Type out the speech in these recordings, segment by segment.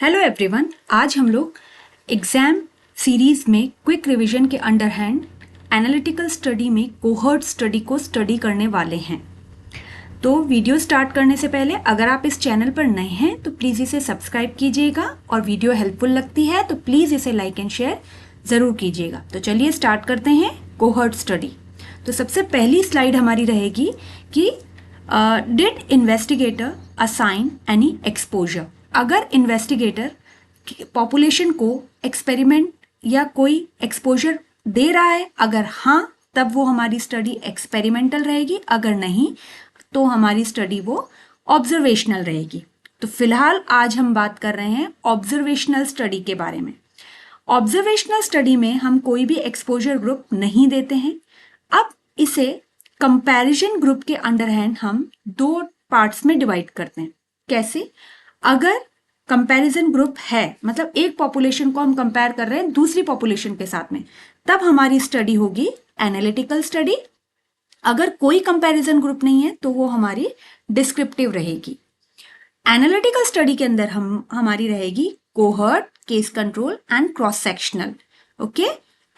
Hello everyone, आज हम लोग एग्ज़ाम सीरीज़ में क्विक रिवीजन के अंडर हैंड एनालिटिकल स्टडी में कोहर्ट स्टडी को स्टडी करने वाले हैं। तो वीडियो स्टार्ट करने से पहले अगर आप इस चैनल पर नए हैं तो प्लीज़ इसे सब्सक्राइब कीजिएगा और वीडियो हेल्पफुल लगती है तो प्लीज़ इसे लाइक एंड शेयर ज़रूर कीजिएगा। तो चलिए स्टार्ट करते हैं कोहर्ट स्टडी। तो सबसे पहली स्लाइड हमारी रहेगी कि did investigator assign any exposure. अगर इन्वेस्टिगेटर पॉपुलेशन को एक्सपेरिमेंट या कोई एक्सपोजर दे रहा है, अगर हाँ तब वो हमारी स्टडी एक्सपेरिमेंटल रहेगी, अगर नहीं तो हमारी स्टडी वो ऑब्जर्वेशनल रहेगी। तो फिलहाल आज हम बात कर रहे हैं ऑब्जर्वेशनल स्टडी के बारे में। ऑब्जर्वेशनल स्टडी में हम कोई भी एक्सपोजर ग्रुप नहीं देते हैं। अब इसे कंपैरिजन ग्रुप के अंडर हैंड हम दो पार्ट्स में डिवाइड करते हैं। कैसे? अगर कंपैरिजन ग्रुप है, मतलब एक पॉपुलेशन को हम कंपेयर कर रहे हैं दूसरी पॉपुलेशन के साथ में, तब हमारी स्टडी होगी एनालिटिकल स्टडी। अगर कोई कंपैरिजन ग्रुप नहीं है तो वो हमारी डिस्क्रिप्टिव रहेगी। एनालिटिकल स्टडी के अंदर हमारी रहेगी cohort, case control and cross sectional. Okay,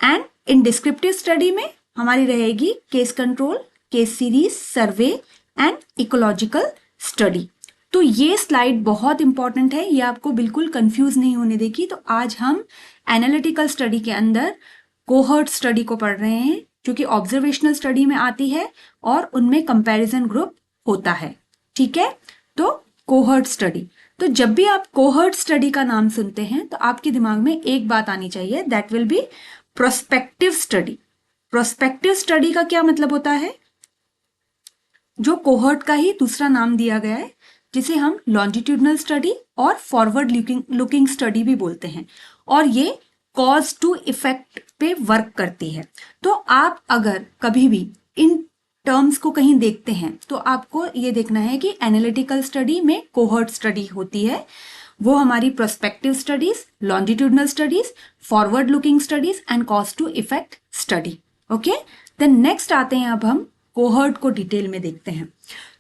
and in descriptive study में हमारी रहेगी case control, case series, survey and ecological study. तो ये स्लाइड बहुत इंपॉर्टेंट है, ये आपको बिल्कुल कंफ्यूज नहीं होने देगी। तो आज हम एनालिटिकल स्टडी के अंदर कोहर्ट स्टडी को पढ़ रहे हैं, जो कि ऑब्जर्वेशनल स्टडी में आती है और उनमें कंपैरिजन ग्रुप होता है। ठीक है, तो कोहर्ट स्टडी। तो जब भी आप कोहर्ट स्टडी का नाम सुनते हैं तो आपके दिमाग में एक बात आनी चाहिए, that will be prospective study. Prospective study का क्या मतलब होता है? जो कोहर्ट का ही दूसरा नाम दिया गया है, जिसे हम लॉन्जिट्यूडनल स्टडी और फॉरवर्ड लुकिंग स्टडी भी बोलते हैं, और ये कॉज टू इफेक्ट पे वर्क करती है। तो आप अगर कभी भी इन टर्म्स को कहीं देखते हैं तो आपको ये देखना है कि एनालिटिकल स्टडी में कोहर्ट स्टडी होती है, वो हमारी prospective studies, longitudinal studies, forward looking studies and cause to effect study. Okay, then next आते हैं, अब हम कोहर्ट को डिटेल में देखते हैं।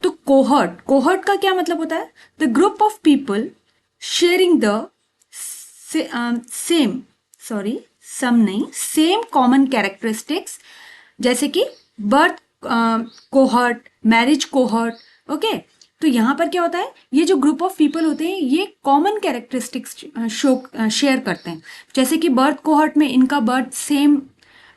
तो कोहर्ट का क्या मतलब होता है? The group of people sharing the same common characteristics, जैसे कि birth cohort, marriage cohort. Okay, तो यहाँ पर क्या होता है, ये जो ग्रुप ऑफ पीपल होते हैं ये कॉमन कैरेक्टरिस्टिक्स शेयर करते हैं। जैसे कि बर्थ कोहर्ट में इनका बर्थ सेम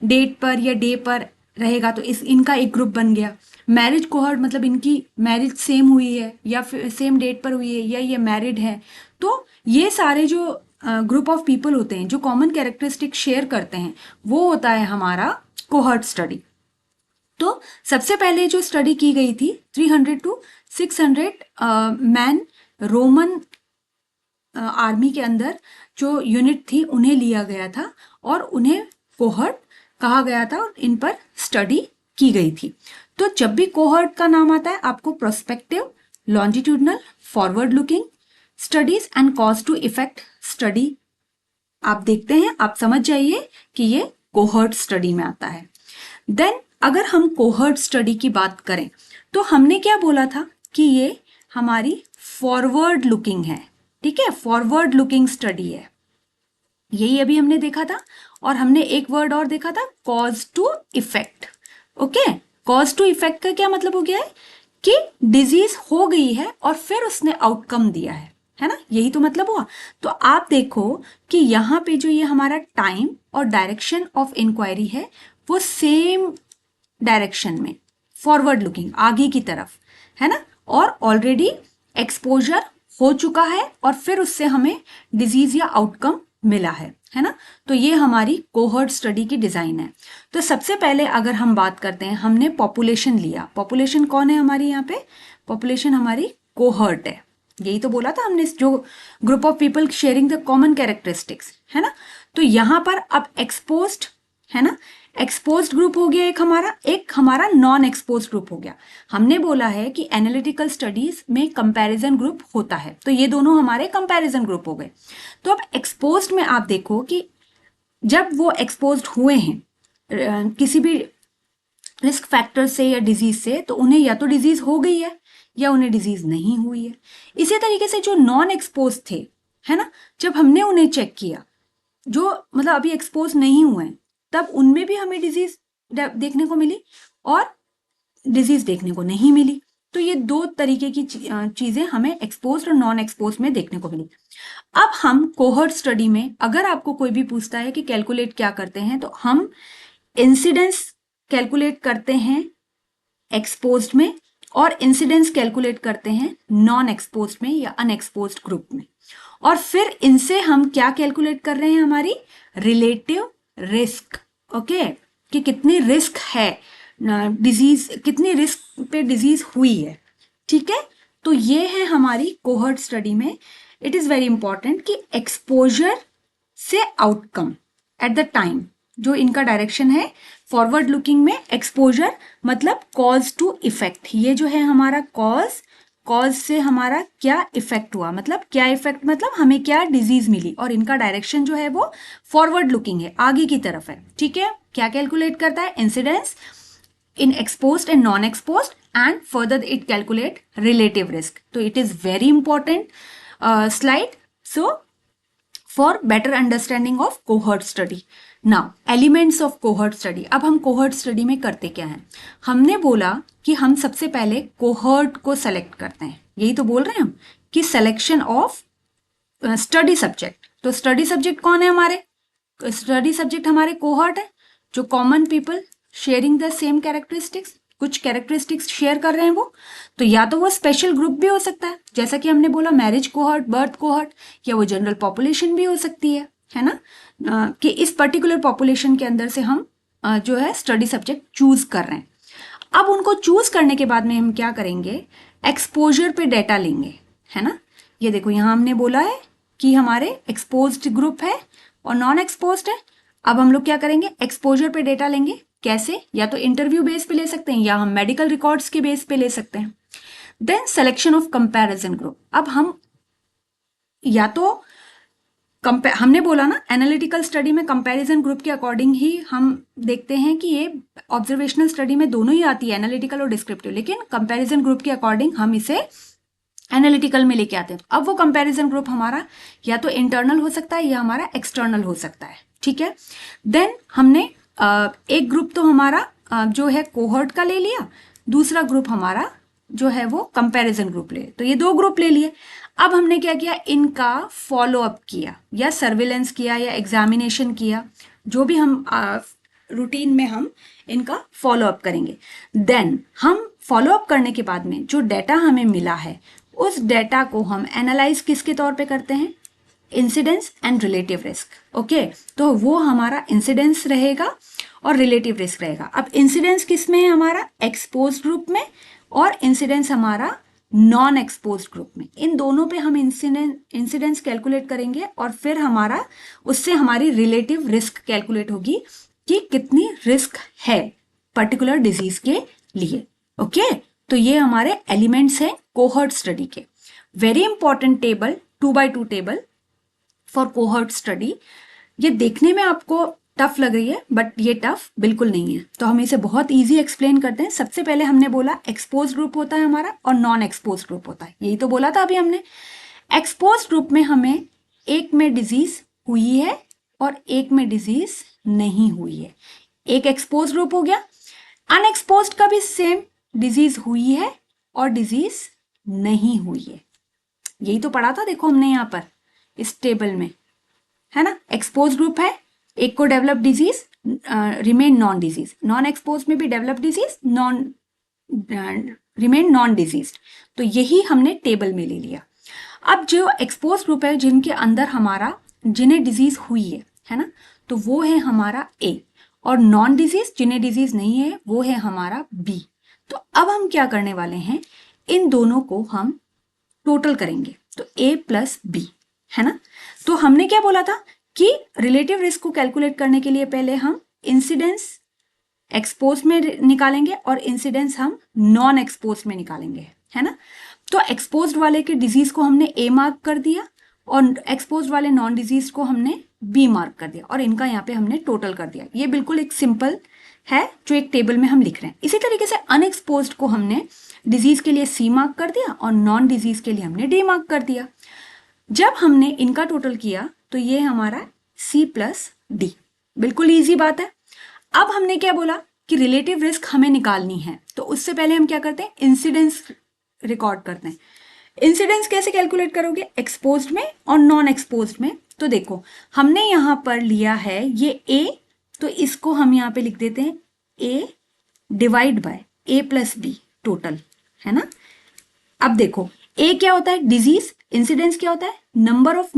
डेट पर या डे पर रहेगा तो इनका एक ग्रुप बन गया। मैरिज कोहर्ट मतलब इनकी मैरिज सेम हुई है या फिर सेम डेट पर हुई है या ये मैरिड है। तो ये सारे जो ग्रुप ऑफ पीपल होते हैं जो कॉमन कैरेक्टरिस्टिक शेयर करते हैं, वो होता है हमारा कोहर्ट स्टडी। तो सबसे पहले जो स्टडी की गई थी 300 to 600 मैन रोमन आर्मी के अंदर जो यूनिट थी उन्हें लिया गया था और उन्हें कोहर्ट कहा गया था और इन पर स्टडी की गई थी। तो जब भी कोहर्ट का नाम आता है आपको prospective, longitudinal, forward looking studies and cause to effect study आप देखते हैं, आप समझ जाइए कि ये कोहर्ट स्टडी में आता है। देन अगर हम कोहर्ट स्टडी की बात करें तो हमने क्या बोला था कि ये हमारी फॉरवर्ड लुकिंग है। ठीक है, फॉरवर्ड लुकिंग स्टडी है, यही अभी हमने देखा था। और हमने एक वर्ड और देखा था, cause to effect. Okay, cause to effect का क्या मतलब हो गया है कि डिजीज हो गई है और फिर उसने आउटकम दिया है ना, यही तो मतलब हुआ। तो आप देखो कि यहाँ पे जो ये हमारा टाइम और डायरेक्शन ऑफ इंक्वायरी है वो सेम डायरेक्शन में, फॉरवर्ड लुकिंग, आगे की तरफ है ना, और ऑलरेडी एक्सपोजर हो चुका है और फिर उससे हमें डिजीज या आउटकम मिला है ना। तो ये हमारी कोहर्ट स्टडी की डिजाइन है। तो सबसे पहले अगर हम बात करते हैं, हमने पॉपुलेशन लिया। पॉपुलेशन कौन है हमारी? यहाँ पे पॉपुलेशन हमारी कोहर्ट है, यही तो बोला था हमने, जो group of people sharing the common characteristics, है ना। तो यहाँ पर अब एक्सपोज्ड है ना, एक्सपोज्ड ग्रुप हो गया एक हमारा नॉन एक्सपोज्ड ग्रुप हो गया। हमने बोला है कि एनालिटिकल स्टडीज में कंपैरिजन ग्रुप होता है, तो ये दोनों हमारे कंपैरिजन ग्रुप हो गए। तो अब एक्सपोज्ड में आप देखो कि जब वो एक्सपोज्ड हुए हैं किसी भी रिस्क फैक्टर से या डिजीज से, तो उन्हें या तो डिजीज हो गई है या उन्हें डिजीज नहीं हुई है। इसी तरीके से जो नॉन एक्सपोज थे है ना। जब हमने उन्हें चेक किया जो मतलब अभी एक्सपोज नहीं हुए हैं, तब उनमें भी हमें डिजीज देखने को मिली और डिजीज देखने को नहीं मिली। तो ये दो तरीके की चीजें हमें एक्सपोज और नॉन एक्सपोज में देखने को मिली। अब हम कोहर्ट स्टडी में अगर आपको कोई भी पूछता है कि कैलकुलेट क्या करते हैं, तो हम इंसिडेंस कैलकुलेट करते हैं एक्सपोज्ड में और इंसिडेंस कैलकुलेट करते हैं नॉन एक्सपोज्ड में या अनएक्सपोज्ड ग्रुप में। और फिर इनसे हम क्या कैलकुलेट कर रहे हैं, हमारी रिलेटिव रिस्क। ओके, कि कितनी रिस्क है डिजीज, कितनी रिस्क पे डिजीज हुई है। ठीक है, तो ये है हमारी कोहर्ट स्टडी में। इट इज वेरी इंपॉर्टेंट कि एक्सपोजर से आउटकम एट द टाइम, जो इनका डायरेक्शन है फॉरवर्ड लुकिंग में, एक्सपोजर मतलब कॉज टू इफेक्ट। ये जो है हमारा कॉज से हमारा क्या इफेक्ट हुआ, मतलब क्या इफेक्ट मतलब हमें क्या डिजीज मिली, और इनका डायरेक्शन जो है वो फॉरवर्ड लुकिंग है, आगे की तरफ है। ठीक है, क्या कैलकुलेट करता है, incidence in exposed and non-exposed, and further it calculate relative risk. So it is very important slide, so for better understanding of cohort study. Now elements of cohort study. अब हम cohort study में करते क्या हैं, हमने बोला कि हम सबसे पहले cohort को select करते हैं, यही तो बोल रहे हैं हम कि selection of study subject। तो study subject कौन है हमारे, स्टडी सब्जेक्ट हमारे कोहर्ट है, जो common people sharing the same characteristics, कुछ कैरेक्टरिस्टिक्स शेयर कर रहे हैं वो। तो या तो वो स्पेशल ग्रुप भी हो सकता है, जैसा कि हमने बोला मैरिज कोहर्ट, बर्थ कोहर्ट, या वो जनरल पॉपुलेशन भी हो सकती है ना, कि इस पर्टिकुलर पॉपुलेशन के अंदर से हम जो है स्टडी सब्जेक्ट चूज कर रहे हैं। अब उनको चूज करने के बाद में हम क्या करेंगे, एक्सपोजर पे डेटा लेंगे, है ना। ये देखो यहाँ हमने बोला है कि हमारे एक्सपोज्ड ग्रुप है और नॉन एक्सपोज्ड है। अब हम लोग क्या करेंगे, एक्सपोजर पे डेटा लेंगे। कैसे, या तो इंटरव्यू बेस पे ले सकते हैं या हम मेडिकल रिकॉर्ड्स के बेस पे ले सकते हैं। Then selection of comparison group. अब हम या तो हमने बोला ना एनालिटिकल स्टडी में कंपैरिजन ग्रुप के अकॉर्डिंग ही हम देखते हैं कि ये ऑब्जर्वेशनल स्टडी में दोनों ही आती है, एनालिटिकल और डिस्क्रिप्टिव, लेकिन कंपैरिजन ग्रुप के अकॉर्डिंग हम इसे एनालिटिकल में लेके आते हैं। अब वो कंपैरिजन ग्रुप हमारा या तो इंटरनल हो सकता है या हमारा एक्सटर्नल हो सकता है। ठीक है, देन हमने एक ग्रुप तो हमारा जो है कोहर्ट का ले लिया, दूसरा ग्रुप हमारा जो है वो कंपैरिजन ग्रुप ले, तो ये दो ग्रुप ले लिए। अब हमने क्या किया, इनका फॉलो अप किया या सर्विलेंस किया या एग्जामिनेशन किया, जो भी हम रूटीन में हम इनका फॉलो अप करेंगे। देन हम फॉलो अप करने के बाद में जो डेटा हमें मिला है, उस डेटा को हम एनालाइज किसके तौर पे करते हैं, incidence and relative risk. Okay, तो वो हमारा इंसिडेंस रहेगा और रिलेटिव रिस्क रहेगा। अब इंसिडेंस किस में है, हमारा एक्सपोज ग्रुप में, और इंसिडेंस हमारा नॉन एक्सपोज ग्रुप में। इन दोनों पे हम इंसिडेंस कैलकुलेट करेंगे और फिर हमारा उससे हमारी रिलेटिव रिस्क कैलकुलेट होगी कि कितनी रिस्क है पर्टिकुलर डिजीज के लिए। ओके, तो ये हमारे एलिमेंट्स हैं कोहर्ट स्टडी के। Very important table, 2x2 table for cohort study. ये देखने में आपको टफ लग रही है, बट ये टफ बिल्कुल नहीं है, तो हम इसे बहुत इजी एक्सप्लेन करते हैं। सबसे पहले हमने बोला एक्सपोज ग्रुप होता है हमारा और नॉन एक्सपोज ग्रुप होता है, यही तो बोला था अभी हमने। एक्सपोज ग्रुप में हमें एक में डिजीज हुई है और एक में डिजीज नहीं हुई है, एक एक्सपोज ग्रुप हो गया। अनएक्सपोज का भी सेम, डिजीज हुई है और डिजीज नहीं हुई है, यही तो पढ़ा था देखो हमने यहाँ पर इस टेबल में, है ना। एक्सपोज ग्रुप है, एक को develop disease, remain non disease, non expose में भी develop disease, remain non disease, तो यही हमने टेबल में ले लिया। अब जो एक्सपोज ग्रुप है जिनके अंदर हमारा जिन्हें डिजीज हुई है ना, तो वो है हमारा ए, और नॉन डिजीज जिन्हें डिजीज नहीं है वो है हमारा बी। तो अब हम क्या करने वाले हैं, इन दोनों को हम टोटल करेंगे, तो ए प्लस बी, है ना। तो हमने क्या बोला था कि रिलेटिव रिस्क को कैलकुलेट करने के लिए पहले हम इंसिडेंस एक्सपोज में निकालेंगे और इंसिडेंस हम नॉन एक्सपोज में निकालेंगे, है ना। तो एक्सपोज्ड वाले के डिजीज को हमने ए मार्क कर दिया और एक्सपोज्ड वाले नॉन डिजीज को हमने बी मार्क कर दिया, और इनका यहाँ पे हमने टोटल कर दिया। ये बिल्कुल एक सिंपल है जो एक टेबल में हम लिख रहे हैं। इसी तरीके से अनएक्सपोज्ड को हमने डिजीज के लिए सी मार्क कर दिया और नॉन डिजीज के लिए हमने डी मार्क कर दिया। जब हमने इनका टोटल किया तो ये हमारा C+D, बिल्कुल इजी बात है। अब हमने क्या बोला कि रिलेटिव रिस्क हमें निकालनी है, तो उससे पहले हम क्या करते हैं, इंसिडेंस रिकॉर्ड करते हैं। इंसिडेंस कैसे कैलकुलेट करोगे, एक्सपोज्ड में और नॉन एक्सपोज्ड में। तो देखो हमने यहाँ पर लिया है ये A, तो इसको हम यहाँ पे लिख देते हैं A divide by A+B total, है ना। अब देखो A क्या होता है, डिजीज, इंसिडेंस क्या होता है, नंबर ऑफ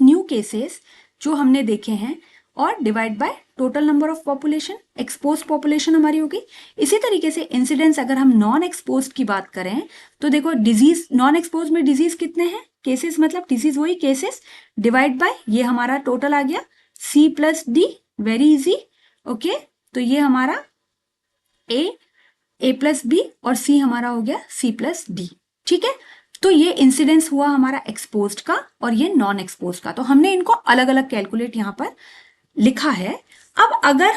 न्यू केसेस जो हमने देखे हैं, और divide by total number of population, expose population हमारी होगी। इसी तरीके से इंसिडेंस अगर हम नॉन एक्सपोज की बात करें तो देखो डिजीज, नॉन एक्सपोज में डिजीज कितने हैं, केसेस मतलब डिजीज वही केसेस, डिवाइड बाय ये हमारा टोटल आ गया C+D, वेरी इजी। ओके, तो ये हमारा A+B और C हमारा हो गया C+D, ठीक है। तो ये इंसिडेंस हुआ हमारा एक्सपोज्ड का और ये नॉन एक्सपोज्ड का, तो हमने इनको अलग अलग कैलकुलेट यहाँ पर लिखा है। अब अगर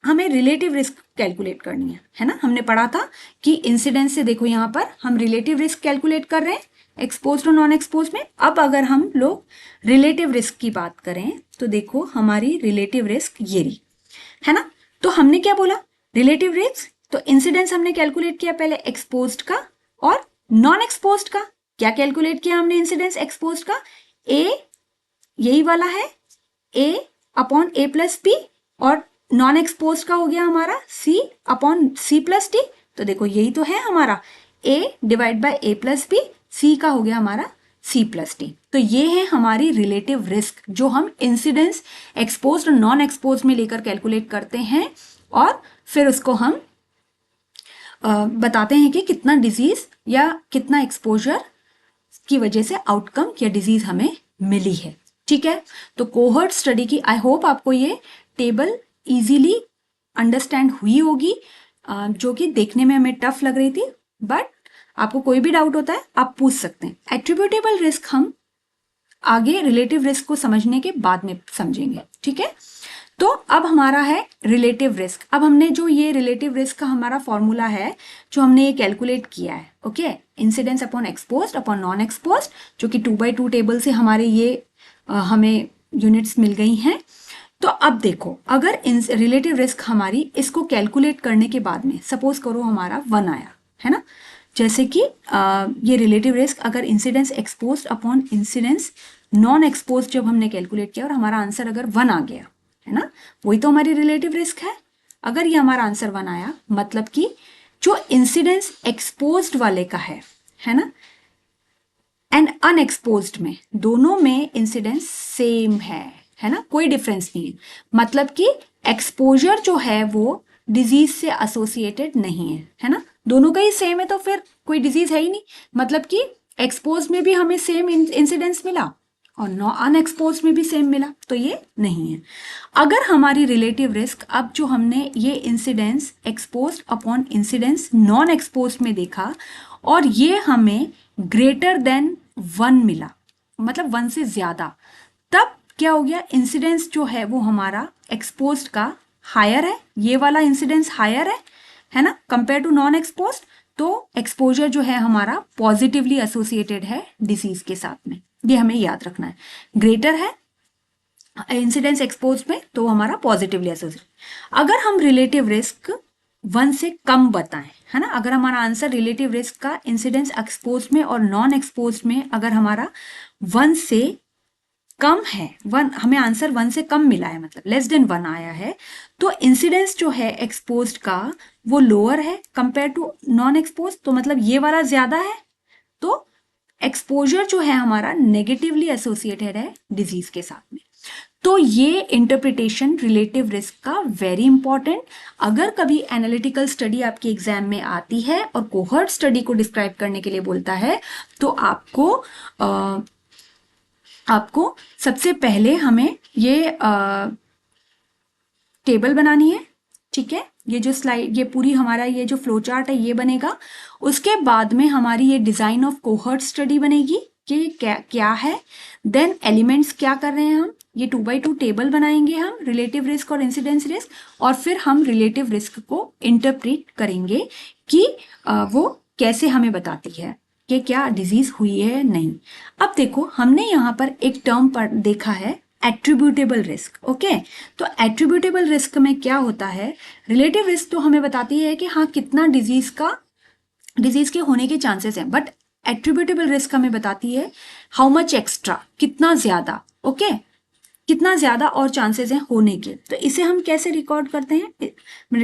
हमें रिलेटिव रिस्क कैलकुलेट करनी है ना, हमने पढ़ा था कि इंसिडेंस से देखो यहाँ पर हम रिलेटिव रिस्क कैलकुलेट कर रहे हैं एक्सपोज्ड और नॉन एक्सपोज्ड में। अब अगर हम लोग रिलेटिव रिस्क की बात करें तो देखो हमारी रिलेटिव रिस्क ये रही, है ना। तो हमने क्या बोला, रिलेटिव रिस्क, तो इंसिडेंस हमने कैलकुलेट किया पहले एक्सपोज्ड का और नॉन एक्सपोज्ड का। क्या कैलकुलेट किया हमने इंसिडेंस एक्सपोज्ड का, A यही वाला है A/A+B, और नॉन एक्सपोज्ड का हो गया हमारा C/C+D। तो देखो यही तो है हमारा A divide by A+B, C का हो गया हमारा C+D। तो ये है हमारी रिलेटिव रिस्क जो हम इंसिडेंस एक्सपोज्ड और नॉन एक्सपोज्ड में लेकर कैलकुलेट करते हैं, और फिर उसको हम बताते हैं कि कितना डिजीज या कितना एक्सपोजर की वजह से आउटकम या डिजीज हमें मिली है, ठीक है। तो कोहर्ट स्टडी की आई होप आपको ये टेबल इजीली अंडरस्टैंड हुई होगी, जो कि देखने में हमें टफ लग रही थी, बट आपको कोई भी डाउट होता है आप पूछ सकते हैं। एट्रीब्यूटेबल रिस्क हम आगे रिलेटिव रिस्क को समझने के बाद में समझेंगे, ठीक है। तो अब हमारा है रिलेटिव रिस्क। अब हमने जो ये रिलेटिव रिस्क का हमारा फॉर्मूला है जो हमने ये कैलकुलेट किया है, okay, incidence upon exposed upon non exposed, जो कि 2/2 टेबल से हमारे ये हमें यूनिट्स मिल गई हैं। तो अब देखो अगर रिलेटिव रिस्क हमारी इसको कैलकुलेट करने के बाद में सपोज करो हमारा 1 आया, है ना, जैसे कि ये रिलेटिव रिस्क अगर incidence exposed upon incidence non exposed जब हमने कैलकुलेट किया और हमारा आंसर अगर 1 आ गया, है ना, वही तो हमारी रिलेटिव रिस्क है। अगर ये हमारा आंसर 1 आया मतलब कि जो इंसिडेंस एक्सपोज्ड वाले का है ना, एंड अनएक्सपोज्ड में दोनों में इंसिडेंस सेम है ना, कोई डिफरेंस नहीं है। मतलब कि एक्सपोजर जो है वो डिजीज से एसोसिएटेड नहीं है ना, दोनों का ही सेम है, तो फिर कोई डिजीज है ही नहीं। मतलब कि एक्सपोज में भी हमें सेम इंसिडेंस मिला और अनएक्सपोज में भी सेम मिला, तो ये नहीं है। अगर हमारी रिलेटिव रिस्क, अब जो हमने ये incidence exposed upon incidence non exposed में देखा और ये हमें ग्रेटर देन 1 मिला, मतलब 1 से ज्यादा, तब क्या हो गया, इंसिडेंस जो है वो हमारा एक्सपोज्ड का हायर है, ये वाला इंसिडेंस हायर है ना, कंपेयर टू नॉन एक्सपोज्ड। तो एक्सपोजर जो है हमारा पॉजिटिवली एसोसिएटेड है डिजीज के साथ में, ये हमें याद रखना है। ग्रेटर है इंसिडेंस एक्सपोज में तो हमारा पॉजिटिवली एसोसिएटेड। अगर हम रिलेटिव रिस्क 1 से कम बताएं, है ना, अगर हमारा आंसर रिलेटिव रिस्क का इंसिडेंस एक्सपोज में और नॉन एक्सपोज में अगर हमारा 1 से कम है, 1 हमें आंसर 1 से कम मिला है, मतलब लेस देन 1 आया है, तो इंसिडेंस जो है एक्सपोज्ड का वो लोअर है कंपेयर टू नॉन एक्सपोज, तो मतलब ये वाला ज्यादा है, तो एक्सपोजर जो है हमारा नेगेटिवली एसोसिएटेड है डिजीज के साथ में। तो ये इंटरप्रिटेशन रिलेटिव रिस्क का वेरी इंपॉर्टेंट। अगर कभी एनालिटिकल स्टडी आपके एग्जाम में आती है और कोहर्ट स्टडी को डिस्क्राइब करने के लिए बोलता है, तो आपको सबसे पहले हमें ये टेबल बनानी है, ठीक है। ये जो स्लाइड, ये पूरी हमारा ये जो फ्लो चार्ट है ये बनेगा। उसके बाद में हमारी ये डिजाइन ऑफ कोहर्ट स्टडी बनेगी कि क्या है, देन एलिमेंट्स क्या कर रहे हैं हम, ये 2/2 टेबल बनाएंगे हम, रिलेटिव रिस्क और इंसिडेंस रिस्क, और फिर हम रिलेटिव रिस्क को इंटरप्रेट करेंगे कि वो कैसे हमें बताती है। कि क्या डिजीज हुई है नहीं। अब देखो हमने यहाँ पर एक टर्म पर देखा है एट्रीब्यूटेबल रिस्क। ओके, तो एट्रीब्यूटेबल रिस्क में क्या होता है, रिलेटिव रिस्क तो हमें बताती है कि हाँ कितना डिजीज के होने के चांसेस हैं, बट एट्रीब्यूटेबल रिस्क हमें बताती है हाउ मच एक्स्ट्रा, कितना ज्यादा। ओके, कितना ज्यादा और चांसेस हैं होने के। तो इसे हम कैसे रिकॉर्ड करते हैं,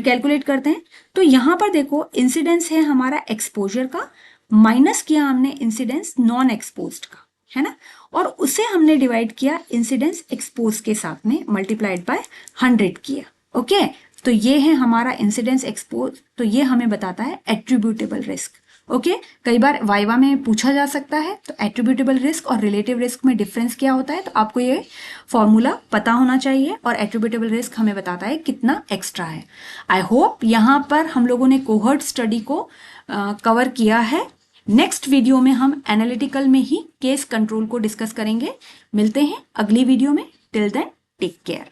कैलकुलेट करते हैं। तो यहां पर देखो इंसिडेंस है हमारा एक्सपोजर का, माइनस किया हमने इंसिडेंस नॉन एक्सपोज्ड का, है ना, और उसे हमने डिवाइड किया इंसिडेंस एक्सपोज के साथ में, मल्टीप्लाइड बाय 100 किया। ओके, तो ये है हमारा इंसिडेंस एक्सपोज, तो ये हमें बताता है एट्रीब्यूटेबल रिस्क। ओके, कई बार वाइवा में पूछा जा सकता है, तो एट्रीब्यूटेबल रिस्क और रिलेटिव रिस्क में डिफरेंस क्या होता है, तो आपको ये फॉर्मूला पता होना चाहिए। और एट्रीब्यूटेबल रिस्क हमें बताता है कितना एक्स्ट्रा है। आई होप यहाँ पर हम लोगों ने कोहर्ट स्टडी को कवर किया है। नेक्स्ट वीडियो में हम एनालिटिकल में ही केस कंट्रोल को डिस्कस करेंगे। मिलते हैं अगली वीडियो में। Till then take care.